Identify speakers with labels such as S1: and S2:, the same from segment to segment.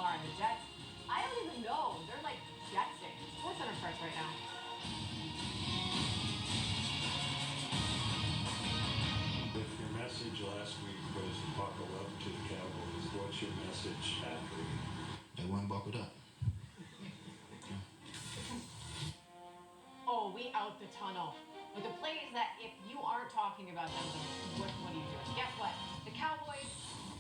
S1: far. And the Jets, I don't even know. They're like jetsing. SportsCenter starts right now.
S2: If your message last week was buckle up to the Cowboys, what's your message after?
S3: They weren't buckled up.
S1: Oh, we out the tunnel. With the plays that if you aren't talking about them, then what do you do? Guess what? The Cowboys,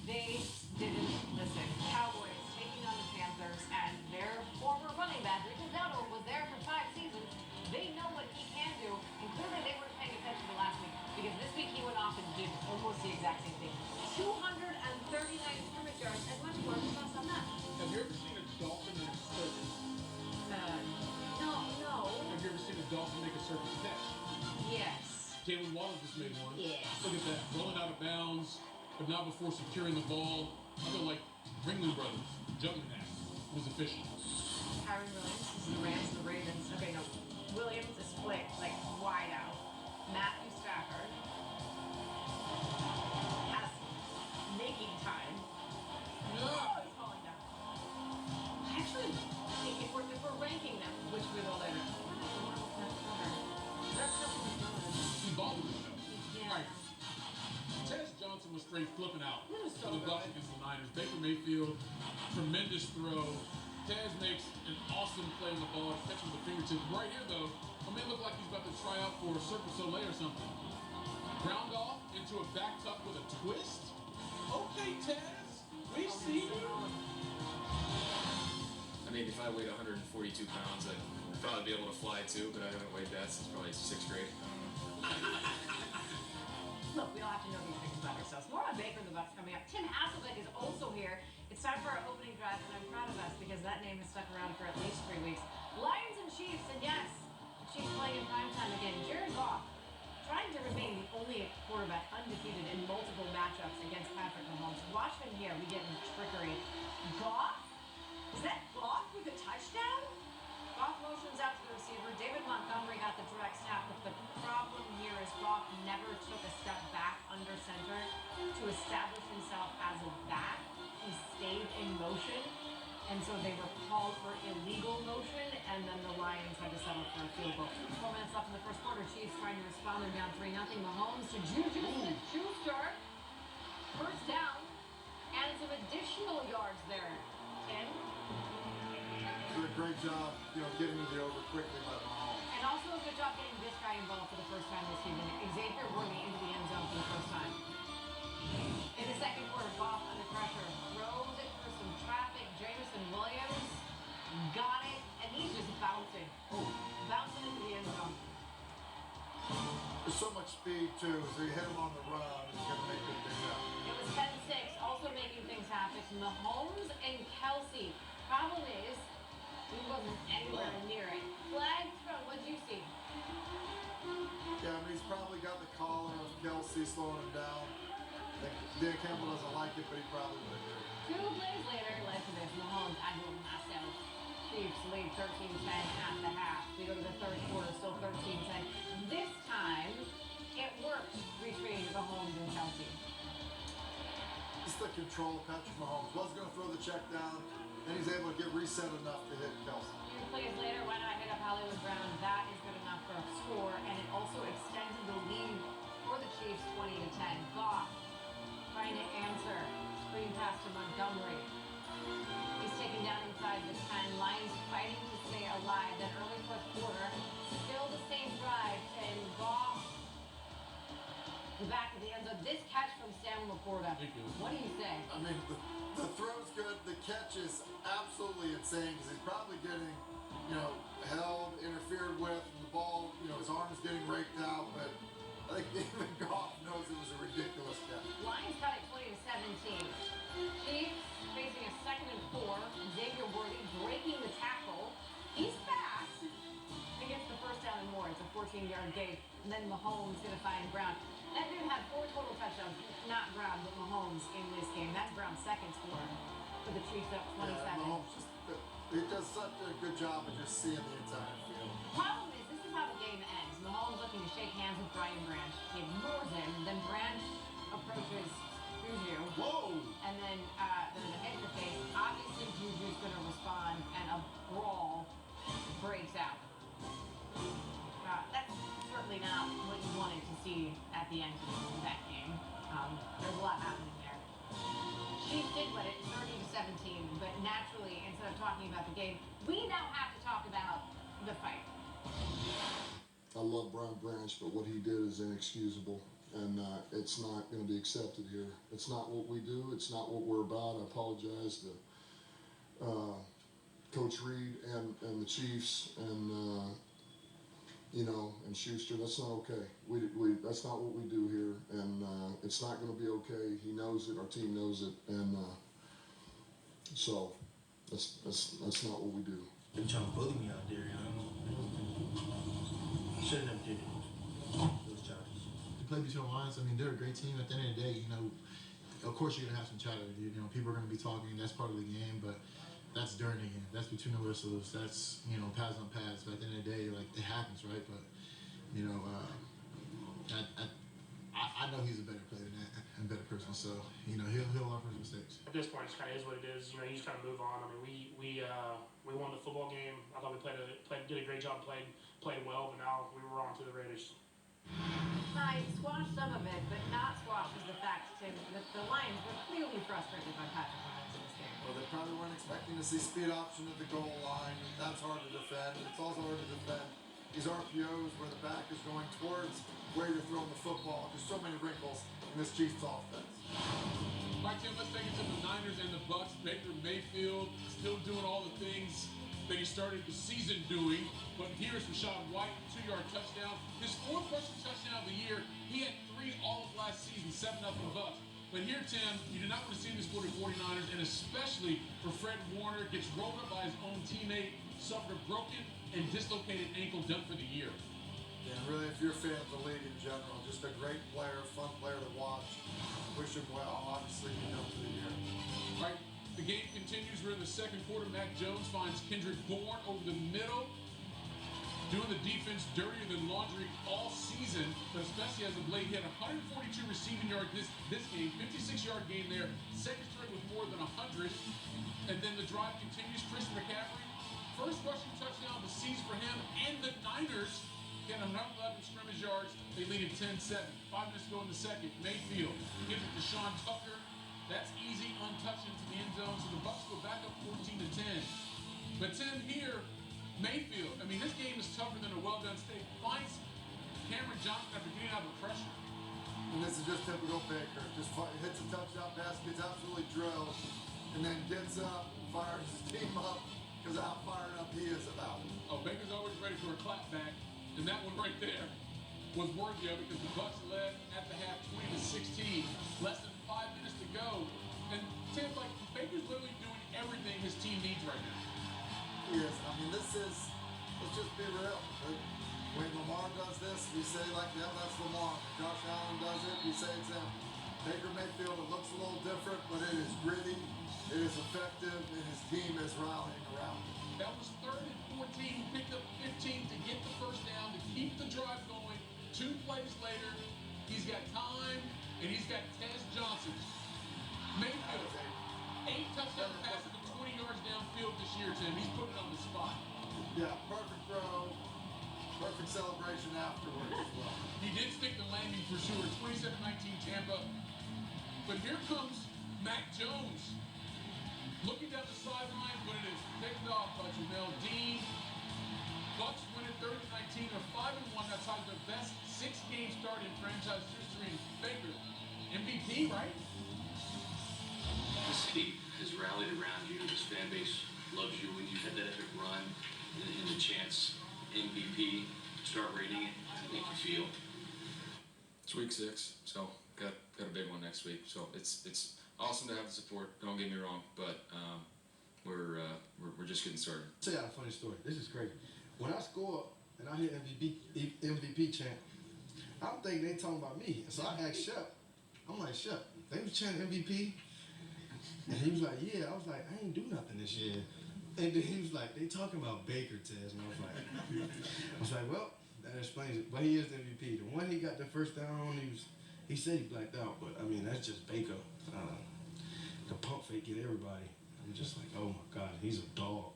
S1: they didn't listen. Cowboys taking on the Panthers, and their former running back, Ricky Dowdle, was there for 5 seasons. They know what he can do, and clearly they weren't paying attention to last week, because this week he went off and did almost the exact same thing. 239 scrimmage yards, and much more than us on that.
S4: Have you ever seen a dolphin in a circus?
S1: No.
S4: Have you ever seen a dolphin make a circus catch?
S1: Yes.
S4: Jalen Waddle just made one.
S1: Yes.
S4: Look at that, rolling out of bounds, but not before securing the ball. I feel like Ringling Brothers juggling that. It was efficient.
S1: Kyron Williams, this is the Rams and the Ravens. Okay, no. Williams is split, like wide out. Matthew Stafford has making time. Oh, he's falling down. I actually think if we're ranking them, which we will later.
S4: He balled with it.
S1: Yeah.
S4: Right. Tez Johnson was straight flipping out
S1: He was so
S4: for the Bucs
S1: good.
S4: against the Niners. Baker Mayfield, tremendous throw. Tez makes an awesome play on the ball, catching with the fingertips. Right here, though, I mean, look like he's about to try out for a Cirque du Soleil or something. Ground off into a back tuck with a twist. Okay, Tez, we see you.
S5: I mean, if I weighed 142 pounds, I'd probably be able to fly too, but I haven't weighed that since probably 6th grade.
S1: Look, we all have to know these things about ourselves. More on Baker and the Bucs coming up. Tim Hasselbeck is also here. It's time for our opening drive, and I'm proud of us because that name has stuck around for at least 3 weeks. Lions and Chiefs, and yes, the Chiefs playing in primetime again. Jared Goff trying to remain the only quarterback undefeated in multiple matchups against Patrick Mahomes. Watch him here. We get trickery. Goff? Is that Goff with a touchdown? Goff motions out to the receiver. David Montgomery got the direct snap, but the problem here is Goff never took a step back under center to establish himself as a back. He stayed in motion, and so they were called for illegal motion, and then the Lions had to settle for a field goal. 4 minutes left in the first quarter. Chiefs trying to respond. They're down 3-0. Mahomes to Juju Smith-Schuster. First down, and some additional yards there. 10.
S6: Did a great job, getting to the over quickly by Mahomes.
S1: And also a good job getting this guy involved for the first time this season. Xavier Worthy into the end zone for the first time. In the second quarter, Goff under pressure. Throws it for some traffic. Jameson Williams got it, and he's just bouncing. Bouncing into the end zone.
S6: There's so much speed, too, so you hit him on the run, he's going to make good things happen.
S1: It was 10-6, also making things happen. Mahomes and Kelsey. Problem is, he wasn't anywhere near it. Flag thrown, what'd you see?
S6: Yeah, I mean, he's probably got the collar of Kelsey slowing him down. Dan Campbell doesn't like it, but he probably would agree.
S1: 2 plays later, led to this. Mahomes, I do it myself. Chiefs lead 13-10 at the half. We go to the third quarter, still 13-10. This time, it worked between Mahomes and Kelsey.
S6: Just the control Patrick Mahomes. Was going to throw the check down, then he's able to get reset enough to hit Kelsey.
S1: 2 plays later, why not hit up Hollywood Brown? That is good enough for a score, and it also extended the lead for the Chiefs 20-10. Goff trying to answer. Screen pass to Montgomery. He's taken down inside the 10. Lions fighting to stay alive. Then early fourth quarter, still the same drive, and Goff the back of the end zone. This catch from Sam Laporta. What do you say?
S6: I mean, the throw's good. The catch is absolutely insane because he's probably getting, held, interfered with, and the ball, his arm's getting raked out, but I think even Goff knows it was a ridiculous catch.
S1: Lions cut it 20-17. Chiefs facing a 2nd and 4. Xavier Worthy breaking the tackle. He's fast. He gets the first down and more. It's a 14-yard gain. And then Mahomes going to find Brown. That dude had 4 total touchdowns. Not Brown, but Mahomes in this game. That's Brown's second score for the Chiefs up 27.
S6: Yeah, Mahomes he does such a good job of just seeing the entire field.
S1: Problem is, this is how the game ends. Mahomes looking to shake hands with Brian Branch. He ignores him. Then Branch approaches Juju.
S6: Whoa!
S1: And then there's a hit in the face. Obviously, Juju the end of that game. There's a lot happening there. Chiefs did win it 30-17, but naturally, instead of talking about the game, we now have to talk about the fight.
S6: I love Brian Branch, but what he did is inexcusable, and it's not going to be accepted here. It's not what we do. It's not what we're about. I apologize to Coach Reed and the Chiefs and and Schuster. That's not okay. That's not what we do here, and it's not going to be okay. He knows it. Our team knows it, and so that's not what we do.
S3: They trying to bully me out there, Shouldn't have did it. Those Chargers.
S7: You play between the lines. I mean, they're a great team. At the end of the day, of course you're gonna have some chatter. People are gonna be talking. That's part of the game, but that's during the game. That's between the whistles. That's pads on pads. But at the end of the day, it happens, right? But I know he's a better player than that and better person. So he'll learn from his mistakes.
S8: At this point, it just kind of is what it is. You just kind of move on. I mean, we won the football game. I thought we did a great job, played well, but now we were on to the Raiders.
S1: I squashed some of it, but not squashed is the fact, Tim, that the Lions were clearly frustrated by Patrick Mahomes in this game.
S6: Well, they probably weren't expecting to see speed option at the goal line. That's hard to defend. It's also hard to defend these RPOs where the back is going towards where you're throwing the football. There's so many wrinkles in this Chiefs offense.
S4: All right, Tim, let's take it to the Niners and the Bucks. Baker Mayfield still doing all the things that he started the season doing. But here's Rachaad White, 2-yard touchdown. His 4th rushing touchdown of the year. He had 3 all of last season, 7-0 Bucks. But here, Tim, you do not want to see this for the 49ers, and especially for Fred Warner. Gets rolled up by his own teammate, suffered a broken and dislocated ankle, done for the year.
S6: Yeah, really, if you're a fan of the league in general, just a great player, fun player to watch. Wish him well. Obviously, for the year.
S4: All right, the game continues. We're in the second quarter. Mac Jones finds Kendrick Bourne over the middle, doing the defense dirtier than laundry all season, but especially as of late. He had 142 receiving yards this game, 56-yard game there, second straight with more than 100. And then the drive continues. Chris McCaffrey, first rushing touchdown of the season for him, and the Niners get 111 scrimmage yards. They lead at 10-7. 5 minutes to go in the second. Mayfield gives it to Sean Tucker. That's easy, untouched into the end zone. So the Bucs go back up 14-10. But Tim, here, Mayfield, I mean, this game is tougher than a well-done steak. Finds Cameron Johnson after getting out of the pressure.
S6: And this is just typical Baker. Just hits a touchdown pass, gets absolutely drilled, and then gets up and fires his team up because how fired up he is about it.
S4: Oh, Baker's always ready for a clapback. And that one right there was worthy of it because the Bucs led at the half 20-16. Less than 5 minutes to go. And Tim, Baker's literally doing everything his team needs right now.
S6: Yes, I mean, let's just be real. When Lamar does this, we say that's Lamar. When Josh Allen does it, we say it's him. Baker Mayfield, it looks a little different, but it is gritty, it is effective, and his team is rallying around it.
S4: That was 3rd and 14. He picked up 15 to get the first down, to keep the drive going. 2 plays later, he's got time, and he's got Tez Johnson. Mayfield, 8 touchdown passes and 20 yards downfield this year, Tim. He's putting it on the spot.
S6: Yeah, perfect throw, perfect celebration afterwards as well.
S4: He did stick the landing for sure. 27-19 Tampa. But here comes Mac Jones. Looking down the sideline, but it is picked off by Jamel Dean. Bucs win it 30-19. They're 5-1. That's how the best 6-game start in franchise history. Baker, MVP, right?
S9: The city has rallied around you. This fan base loves you when you've had that epic run and the chance MVP, start rating it. How do you make you feel?
S5: It's week 6, so got a big one next week. So it's awesome to have the support. Don't get me wrong, but we're just getting started.
S7: I'll tell you a funny story. This is crazy. When I score and I hear MVP chant, I'm thinking they talking about me. So I asked Shep. I'm like, Shep, they was chanting MVP? And he was like, yeah. I was like, I ain't do nothing this year. And then he was like, they talking about Baker, Tez. And I was like, well, that explains it. But he is the MVP. The one he got the first down on, he said he blacked out. But, I mean, that's just Baker. The pump fake get everybody. I'm just like, oh, my God, he's a dog.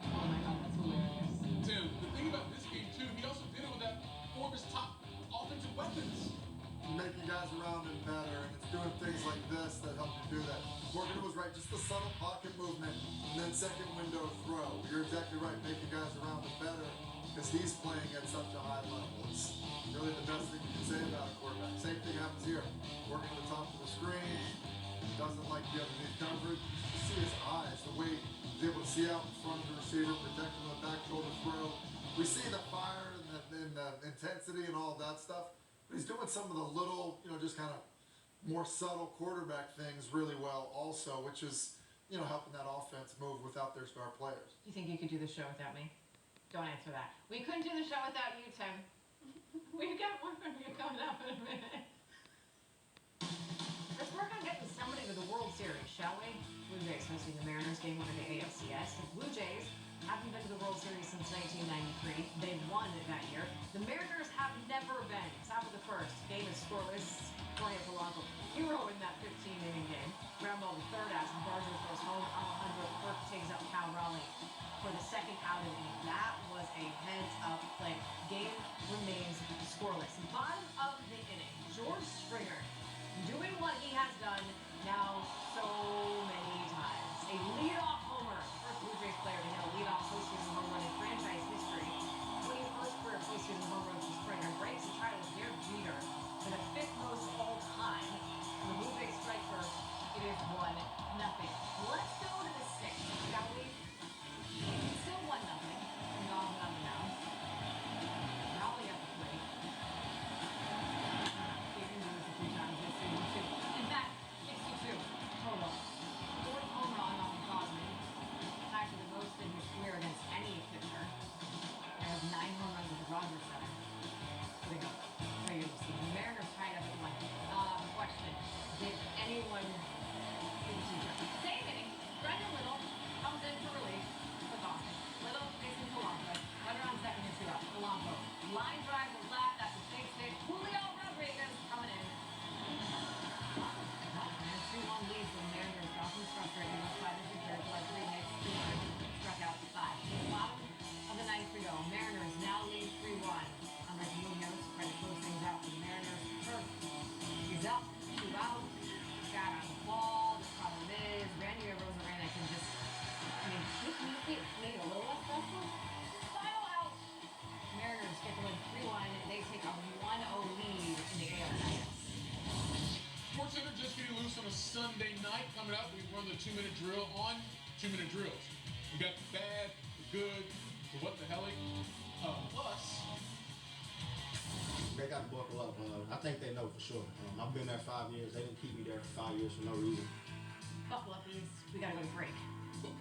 S1: Oh my God, that's hilarious.
S4: Tim, the thing about this game, too, he also did it without 4 of his top offensive weapons.
S6: second window throw. You're exactly right, making guys around him better because he's playing at such a high level. It's really the best thing you can say about a quarterback. Same thing happens here. Working at the top of the screen, doesn't like the underneath coverage. You see his eyes, the way he's able to see out in front of the receiver, protect him on the back shoulder throw. We see the fire and the intensity and all of that stuff, but he's doing some of the little, just kind of more subtle quarterback things really well also, which is, helping that offense move without their star players.
S1: You think you could do the show without me? Don't answer that. We couldn't do the show without you, Tim. We've got more from you coming up in a minute. Let's work on getting somebody to the World Series, shall we? Blue Jays hosting the Mariners, game 1 of the ALCS. The Blue Jays haven't been to the World Series since 1993. They won that year. The Mariners have never been. Top of the first. Game is scoreless. Jorge Polanco, hero in that 15-inning game. Ground ball the third out. Barger throws home. Alejandro Kirk takes up Cal Raleigh for the second out of the inning. That was a heads-up play. Game remains scoreless. Bottom of the inning. George Springer doing what he has done now so many times. A leadoff homer. First Blue Jays player to hit a leadoff postseason home run in franchise history. 21st career postseason home run for Springer. Breaks the tie with Derek Jeter for the 5th most all time. And the Blue Jays strike first. It is 1-0. Let's go to the 6th, shall we? It's still 1-0. And Galvin on the mound. Raleigh up the plate. He can do this a few times this season too. In fact, 62 total. 4th home run off of Cosman. Tied for the most in his career against any pitcher. There has 9 home runs at the Rogers Center. Here we go. Regular season. The Mariners tied up at 1. Question. Did anyone see the teacher? Same inning. Brendan Little comes in for relief for Boston. Little facing Polanco. Runner on second and 2 out. Polanco. Line drive to left. That's a big hit. Julio Rodriguez coming in. And 2-1 lead for the Mariners. Dawson's frustrated with 5 inches there. Like 3 hits. 2 struck out 5. To the bottom of the 9th we go. Mariners now lead 3-1. Unlike Munoz, trying to close things out for the Mariners. Kirk is up. 2 out. Got on the ball. The problem is Randy Arozarena can just, maybe a little less stressful. Final out. Mariners get the win 3-1. They take a 1-0 lead in the ALCS.
S4: Sports Center just getting loose on a Sunday night. Coming up, we run the 2-minute drill on 2-minute drills. We got the bad, the good, the what the helly. Plus,
S3: They got to buckle up. I think they know for sure. I've been there 5 years. They didn't keep me there for 5 years for no reason.
S1: Buckle up, please. We gotta go to break.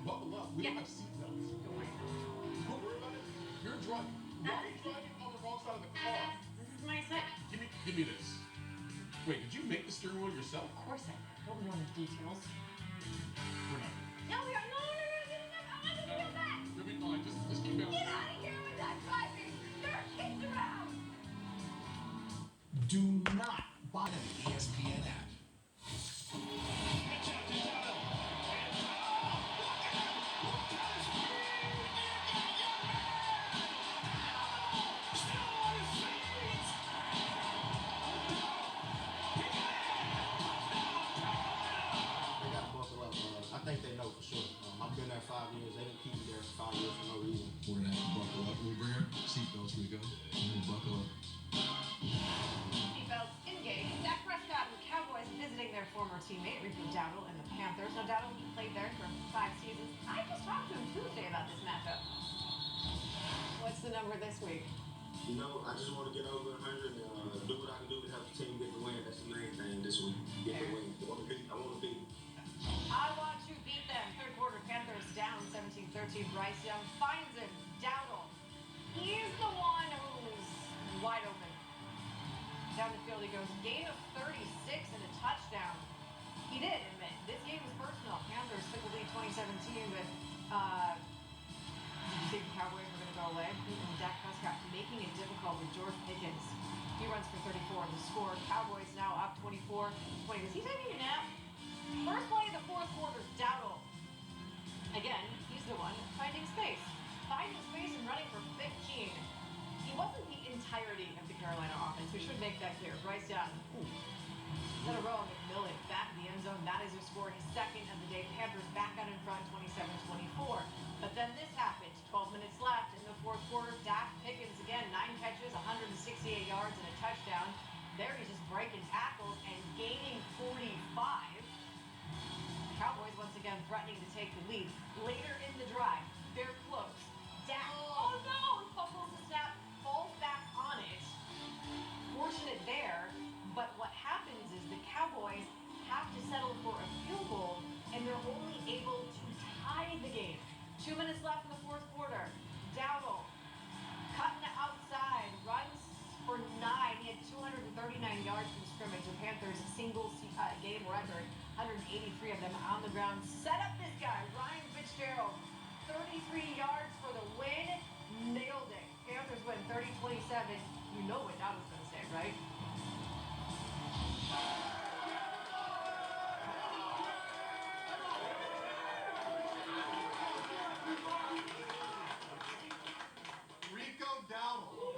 S4: buckle up. We
S1: Yeah.
S4: don't have seatbelts.
S1: Don't worry about it.
S4: Don't worry about it. You're driving. Why are you driving on the wrong side of the car?
S1: This is my set.
S4: Give me this. Wait, did you make the steering wheel yourself?
S1: Of course I did. Don't know the details.
S4: We're not.
S1: No, we are. No, I'm not gonna do that.
S4: You'll be fine. Just keep going.
S1: Get out of here with that driving. There are kids around.
S10: Do not buy an ESPN app.
S3: I think they know for sure. I've been there 5 years. They didn't keep me there for 5 years for no reason.
S10: We're gonna have to buckle up. We'll bring our seatbelts. We go. We'll buckle up.
S1: Seatbelts engaged. Dak Prescott and the Cowboys visiting their former teammate Rico Dowdle and the Panthers. Now Dowdle played there for 5 seasons. I just talked to him Tuesday about this matchup. What's the number this week?
S11: You know, I just want to get over 100 and do what I can do to help the team get the win. That's the main thing this week. Get the win. I want to beat.
S1: I want to beat them. Third quarter, Panthers down 17-13. Bryce Young finds him. Dowdle. He's the one who's wide open. Down the field he goes. Gain of 36 and a touchdown. He did admit this game was personal. Panthers took the lead 2017, but did you think the Cowboys were going to go away? And Dak Prescott making it difficult with George Pickens. He runs for 34 to score. Cowboys now up 24-20. Is he taking a nap? First play of the fourth quarter, Dowdle. Again, he's the one finding space. Finding space and running for 15. He wasn't the entirety of the Carolina offense. We should make that clear. Bryce Young. Then a row of McMillan back in the end zone. That is their score. His second of the day. Panthers back out in front, 27-13. 37-24. But then this happens. 12 minutes left in the fourth quarter. Dak Pickens again, 9 catches, 168 yards, and a touchdown. There he's just breaking tackles and gaining 45. Cowboys once again threatening to take the lead. Later in the drive, they're close. Dak, oh no, fumbles the snap, falls back on it. Fortunate there, but what happens is the Cowboys have to settle for a field goal, and they're only able to tie the game. 2 minutes left in the fourth quarter. Dowdle cutting outside, runs for 9. He had 239 yards from scrimmage. The Panthers single game record, 183 of them on the ground. Set up this guy, Ryan Fitzgerald, 33 yards for the win. Nailed it. Panthers win 30-27. You know what Dowdle's going to say, right?
S6: Rico Dowdle.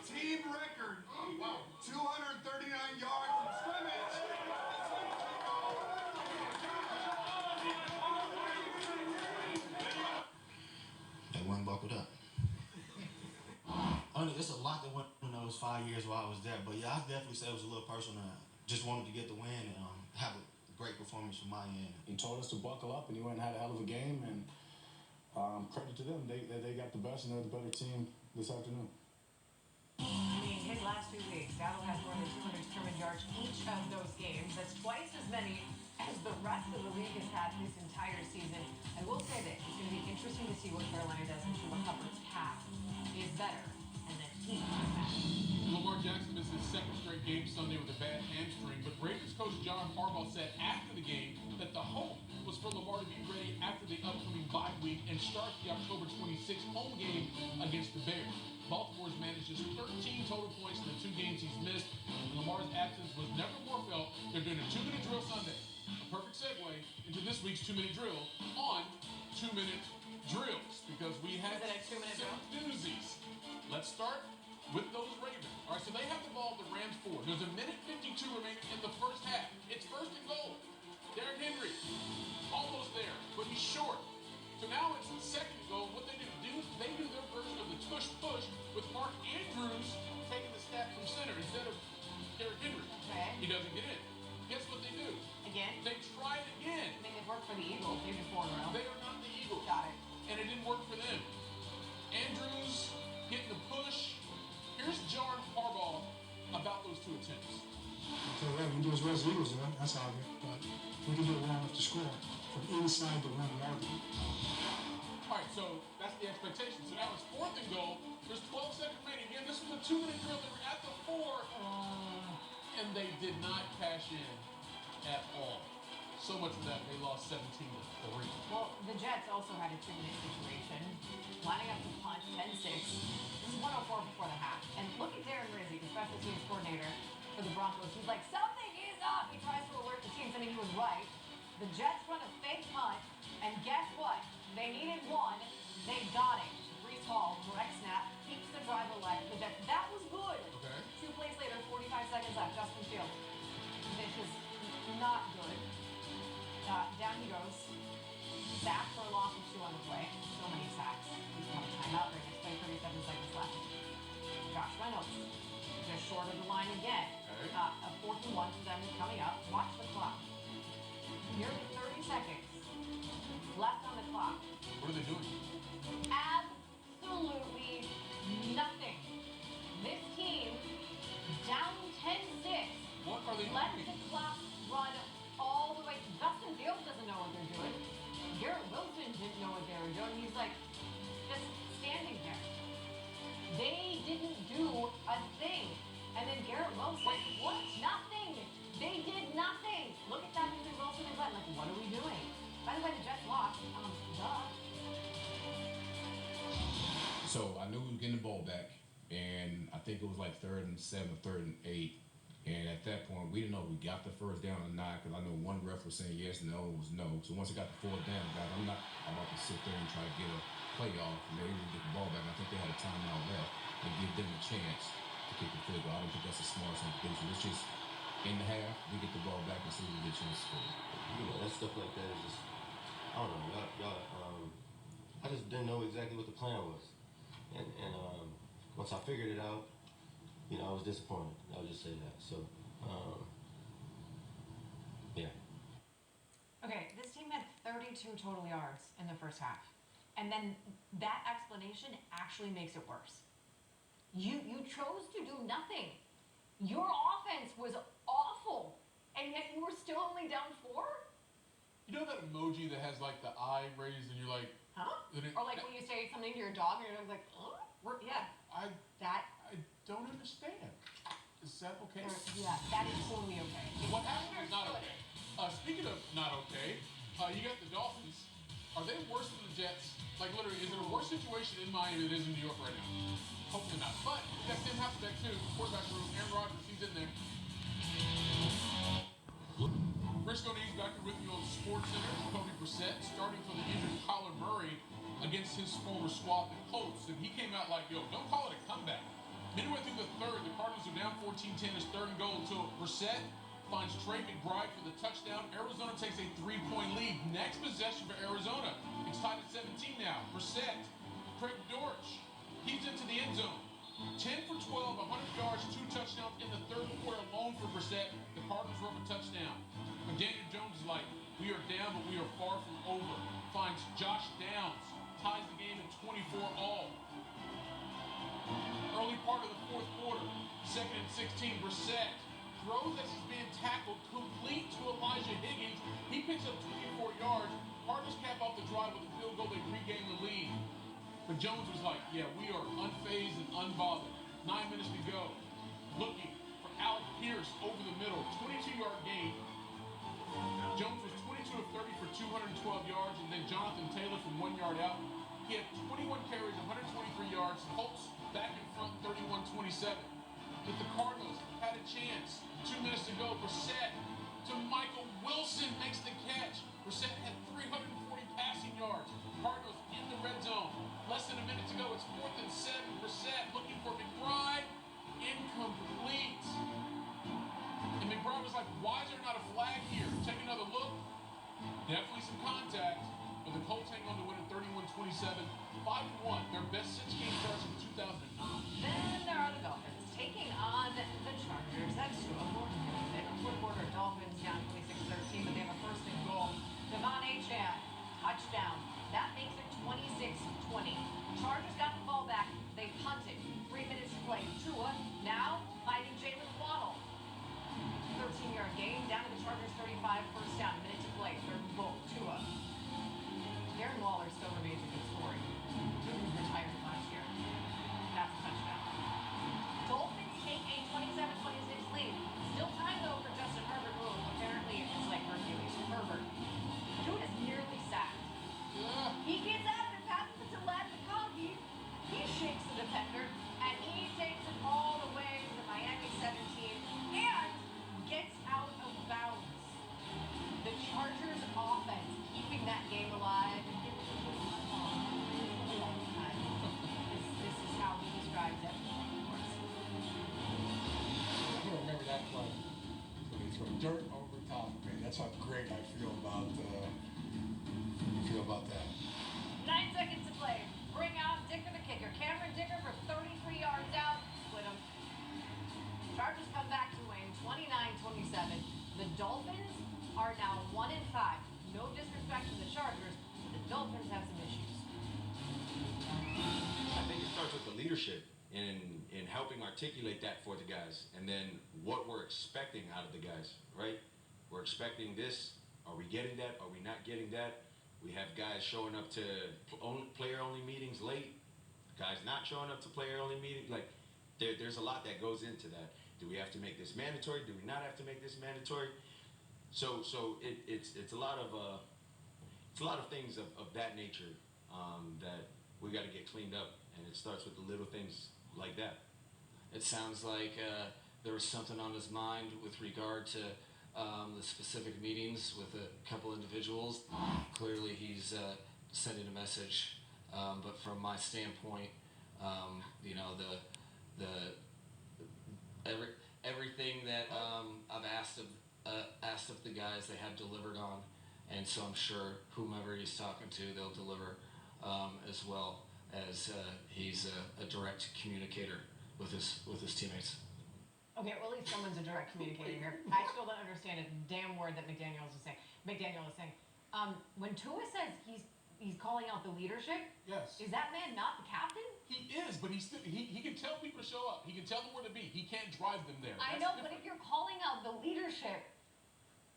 S6: Team record. 239 yards from scrimmage.
S3: They weren't buckled up. It's a lot that went in those 5 years while I was there, but yeah, I definitely say it was a little personal. Just wanted to get the win and have a great performance from my end.
S12: He told us to buckle up, and he went and had a hell of a game. And credit to them, they got the best, and they're the better team this afternoon.
S1: I mean, his last 2 weeks, Dowdle has more than 200 scrimmage yards each of those games. That's twice as many as the rest of the league has had this entire season. I will say this, it's going to be interesting to see what Carolina does when Chuba Hubbard's calf is better, and then he comes back.
S4: Lamar Jackson missed his second straight game Sunday with a bad hamstring, but Ravens coach John Harbaugh said after the game that the hope was for Lamar to be ready after the upcoming bye week and start the October 26th home game against the Bears. Baltimore's managed just 13 total points in the 2 games he's missed, and Lamar's absence was never more felt. They're doing a 2-minute drill Sunday. A perfect segue into this week's 2-minute drill on 2-minute drills, because we had
S1: Is it a 2-minute
S4: some doozies. Let's start with those Ravens. All right, so they have the ball at the Rams 4. There's a minute 52 remaining in the first half. It's first and goal. Derrick Henry, almost there, but he's short. So now it's second and goal. What they do their version of the tush push with Mark Andrews taking the snap from center instead of Derrick Henry.
S1: Okay.
S4: He doesn't get in. Guess what they do?
S1: Again?
S4: They try it again.
S1: I mean, it worked for the Eagles. They've been 4 in a row.
S4: They are not the Eagles.
S1: Got it.
S4: And it didn't work for them. Andrews getting the push. Here's John Harbaugh about those 2 attempts.
S13: So yeah, we do as well as Eagles, you know? That's obvious. But we can do it well enough to score from inside the run market.
S4: All right, so that's the expectation. So now it's fourth and goal. There's 12 seconds remaining. Again, this was a 2-minute drill. They were at the 4, and they did not cash in at all. So much for that, they lost 17-3.
S1: Well, the Jets also had a 2-minute situation, lining up to punt 10-6. This is 104 before the half. And look at Darren Rizzi, the special teams coordinator for the Broncos. He's like, something is up. He tries to alert the teams. I mean, he was right. The Jets run a fake punt, and guess what? They needed 1. They got it. Breece Hall, direct snap, keeps the drive alive. The Jets. That was good.
S4: Okay.
S1: 2 plays later, 45 seconds left. Justin Fields. This is not good. Down he goes. Sack for a loss of 2 on the play. So many sacks. He's going to timeout. They're going to play 37 seconds left. Josh Reynolds. Just short of the line again.
S4: Okay.
S1: A 4th and 1 for them coming up. Watch the clock. Nearly 30 seconds left on the clock.
S4: What are they doing?
S1: Absolutely nothing. This team down 10-6.
S4: What are they
S1: Let
S4: doing?
S1: the clock run all the way. Justin Fields doesn't know what they're doing. Garrett Wilson didn't know what they were doing. He's like just standing there. They didn't do a thing. And then Garrett Wilson, what? Nothing. They did nothing. Look at that between Wilson and Glenn. Like, what are we doing? By the way, the Jets lost. Duh.
S14: So I knew we were getting the ball back, and I think it was like 3rd and 7, 3rd and 8. And at that point, we didn't know if we got the first down or not, because I know one ref was saying yes, no, it was no. So once it got the 4th down, guys, I'm not about to sit there and try to get a play off, and they didn't get the ball back. I think they had a timeout left and give them a chance to kick the field goal. I don't think that's the smartest thing to do. So let's just in the half, we get the ball back and see if we get a chance to score.
S15: That stuff like that is just, I don't know, I just didn't know exactly what the plan was. And once I figured it out, I was disappointed. I'll just say that. So, yeah.
S1: Okay, this team had 32 total yards in the first half. And then that explanation actually makes it worse. You chose to do nothing. Your offense was awful, and yet you were still only down 4?
S4: You know that emoji that has like the eye raised and you're like,
S1: huh? Or like when you say something to your dog and your dog's like, huh? Yeah.
S4: I
S1: That,
S4: don't understand. Is that okay?
S1: yeah, that is totally okay.
S4: What happened is not okay. Speaking of not okay, you got the Dolphins. Are they worse than the Jets? Like literally, is it a worse situation in Miami than it is in New York right now? Hopefully not. But you got Sam Hasselbeck too, quarterback room. Aaron Rodgers, he's in there. Briscoe Needs back with you on the Sports Center. Jacoby Brissett starting for the injured Kyler Murray against his former squad, the Colts, and he came out like, yo, don't call it a comeback. Midway through the third, the Cardinals are down 14-10. It's 3rd and goal until Brissett finds Trey McBride for the touchdown. Arizona takes a 3-point lead. Next possession for Arizona. It's tied at 17 now. Brissett, Craig Dortch, he's into the end zone. 10 for 12, 100 yards, 2 touchdowns in the third quarter alone for Brissett. The Cardinals run a touchdown. But Daniel Jones is like, we are down, but we are far from over. Finds Josh Downs, ties the game at 24-all. Early part of the fourth quarter, 2nd and 16, Brissett throws as he's being tackled, complete to Elijah Higgins. He picks up 24 yards. Cardinals cap off the drive with a field goal. They regain the lead. But Jones was like, yeah, we are unfazed and unbothered. 9 minutes to go. Looking for Alec Pierce over the middle. 22-yard gain. Jones was 22 of 30 for 212 yards, and then Jonathan Taylor from 1 yard out. He had 21 carries, 123 yards. Colts back in front, 31-27. But the Cardinals had a chance. 2 minutes to go. Brissett to Michael Wilson makes the catch. Brissett had 340 passing yards. Cardinals in the red zone. Less than a minute to go. It's 4th and 7. Brissett looking for McBride. Incomplete. And McBride was like, why is there not a flag here? Take another look. Definitely some contact. But the Colts hang on to win at 31-27. 5-1. Their best 6-game start since 2009.
S1: Then there are the Dolphins taking on the Chargers. That's a fourth quarter Dolphins down 26-13, but they have a 1st and goal. Devon Achane, touchdown. That makes it 26-20. Chargers got the ball back. They punted. 3 minutes to play. Tua now fighting Jalen Waddle. 13-yard gain down to the Chargers 35, 1st down. Minute to play. 3rd and goal. Tua. Darren Waller still remains a good story. He was retired last year. That's a touchdown. Dolphins take a 27-26 lead. Still time though for Justin Herbert, who apparently is like Hercules. Herbert. Dude is nearly sacked.
S4: Yeah.
S1: He gets out and passes it to Ladd McConkey. He shakes the defender, and he takes it all the way to the Miami 17 and gets out of bounds. The Chargers offense keeping that game alive. This is how he describes everything.
S13: I don't remember that play. When they throw dirt over top of me. That's how great I feel about that.
S1: 9 seconds to play. Bring out Dicker the kicker. Cameron Dicker for 33 yards out. Split him. Chargers come back to win 29-27. The Dolphins are now 1-5. No disrespect to the Chargers, but the Dolphins have some issues.
S15: I think it starts with the leadership in helping articulate that for the guys, and then what we're expecting out of the guys, right? We're expecting this. Are we getting that? Are we not getting that? We have guys showing up to player-only meetings late, guys not showing up to player-only meetings. Like, there's a lot that goes into that. Do we have to make this mandatory? Do we not have to make this mandatory? So it's a lot of things of that nature that we got to get cleaned up, and it starts with the little things like that.
S16: It sounds like there was something on his mind with regard to the specific meetings with a couple individuals. Clearly, he's sending a message, but from my standpoint, everything that I've asked of the guys, they have delivered on, and so I'm sure whomever he's talking to, they'll deliver as well, as he's a direct communicator with his teammates.
S1: Okay, well, at least someone's a direct communicator here. I still don't understand a damn word that McDaniel is saying. When Tua says he's calling out the leadership,
S4: Yes.
S1: is that man not the captain?
S4: He is, but he can tell people to show up. He can tell them where to be. He can't drive them there.
S1: I
S4: That's
S1: know,
S4: different.
S1: but if you're calling out the leadership,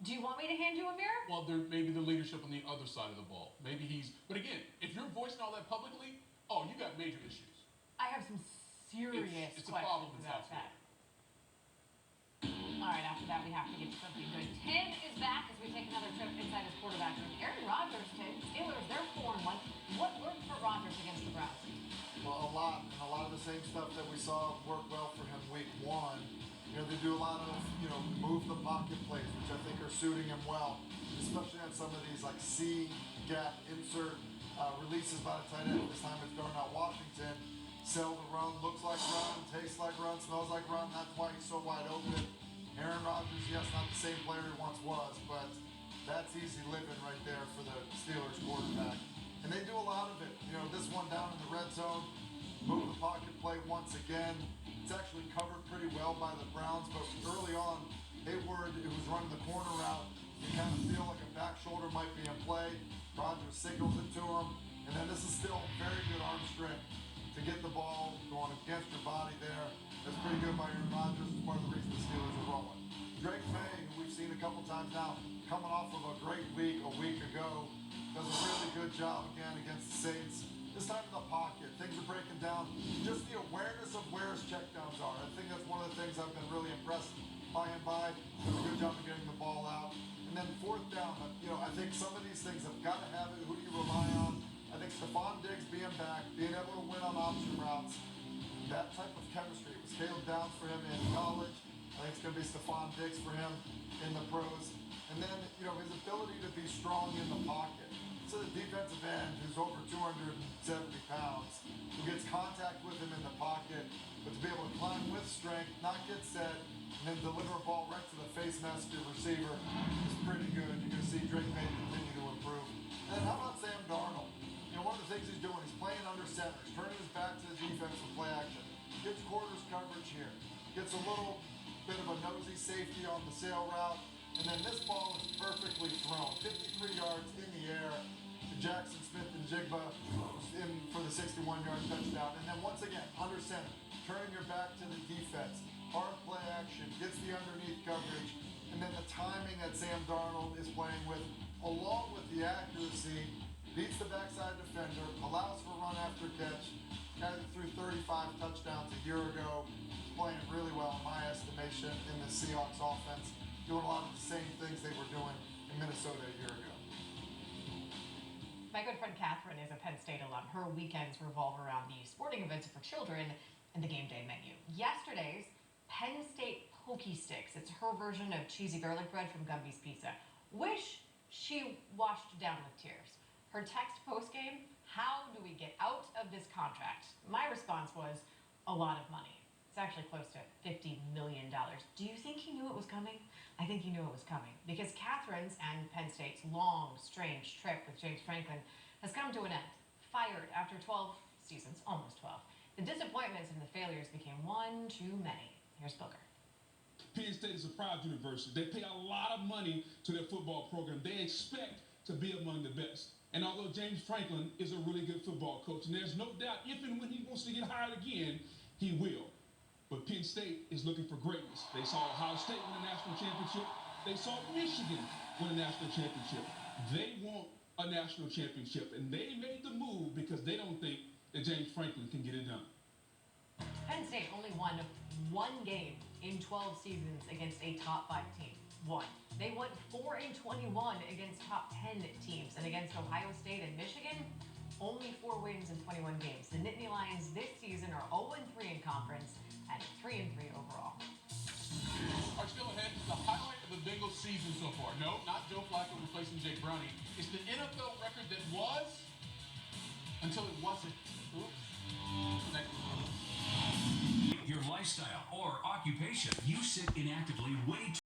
S1: do you want me to hand you a mirror?
S4: Well, there may be the leadership on the other side of the ball. Maybe but again, if you're voicing all that publicly, you got major issues.
S1: I have some serious
S4: It's a
S1: questions
S4: problem in
S1: about
S4: South
S1: that. All right, after that, we have to get to something good. Tim is back as we take another trip inside his quarterback room. Aaron Rodgers, Tim, Steelers, they're 4-1. What worked for Rodgers against the Browns?
S6: Well, a lot of the same stuff that we saw work well for him week 1. They do a lot of, move the pocket plays, which I think are suiting him well, especially on some of these like C gap insert releases by the tight end. This time it's Darnell Washington. Sell the run, looks like run, tastes like run, smells like run. That's why he's so wide open. Aaron Rodgers, yes, not the same player he once was, but that's easy living right there for the Steelers quarterback. And they do a lot of it. This one down in the red zone, move the pocket play once again. It's actually covered pretty well by the Browns, but early on, Hayward, who was running the corner route, you kind of feel like a back shoulder might be in play. Rodgers signals it to him, and then this is still very good arm strength to get the ball going against your body there. That's pretty good by Aaron Rodgers. It's part of the reason the Steelers are rolling. Drake May, who we've seen a couple times now, coming off of a great week a week ago, does a really good job again against the Saints. This time in the pocket, things are breaking down. Just the awareness of where his checkdowns are. I think that's one of the things I've been really impressed by him by. Does a good job of getting the ball out. And then fourth down, I think some of these things have got to have it. Who do you rely on? I think Stephon Diggs being back, being able to win on option routes, that type of chemistry. It was Caleb Downs for him in college. I think it's going to be Stephon Diggs for him in the pros. And then, his ability to be strong in the pocket. So the defensive end, who's over 270 pounds, who gets contact with him in the pocket, but to be able to climb with strength, not get set, and then deliver a ball right to the face mask of your receiver is pretty good. You're going to see Drake May continue to improve. And how about Sam Darnold? One of the things he's doing, he's playing under center. He's turning his back to the defense with play action. Gets quarters coverage here. Gets a little bit of a nosy safety on the sail route. And then this ball is perfectly thrown. 53 yards in the air to Jackson Smith and Jigba in for the 61-yard touchdown. And then once again, under center, turning your back to the defense. Hard play action, gets the underneath coverage. And then the timing that Sam Darnold is playing with, along with the accuracy, beats the backside defender, allows for run after catch. Guy that threw 35 touchdowns a year ago, playing really well in my estimation in the Seahawks offense, doing a lot of the same things they were doing in Minnesota a year ago.
S1: My good friend Catherine is a Penn State alum. Her weekends revolve around the sporting events for children and the game day menu. Yesterday's Penn State Pokey Sticks. It's her version of cheesy garlic bread from Gumby's Pizza. Wish she washed down with tears. Her text post-game, how do we get out of this contract? My response was, a lot of money. It's actually close to $50 million. Do you think he knew it was coming? I think he knew it was coming because Catherine's and Penn State's long, strange trip with James Franklin has come to an end. Fired after 12 seasons, almost 12. The disappointments and the failures became one too many. Here's Booker.
S4: Penn State is a proud university. They pay a lot of money to their football program. They expect to be among the best. And although James Franklin is a really good football coach, and there's no doubt if and when he wants to get hired again, he will. But Penn State is looking for greatness. They saw Ohio State win a national championship. They saw Michigan win a national championship. They want a national championship, and they made the move because they don't think that James Franklin can get it done.
S1: Penn State only won one game in 12 seasons against a top 5 team. One. They won 4-21 against top 10 teams, and against Ohio State and Michigan, only 4 wins in 21 games. The Nittany Lions this season are 0-3 in conference and 3-3 overall.
S4: Are still ahead. The highlight of the Bengals season so far. No, not Joe Flacco replacing Jake Browning. It's the NFL record that was until it wasn't. Oops. Next.
S17: Your license. lifestyle, or occupation, you sit inactively way too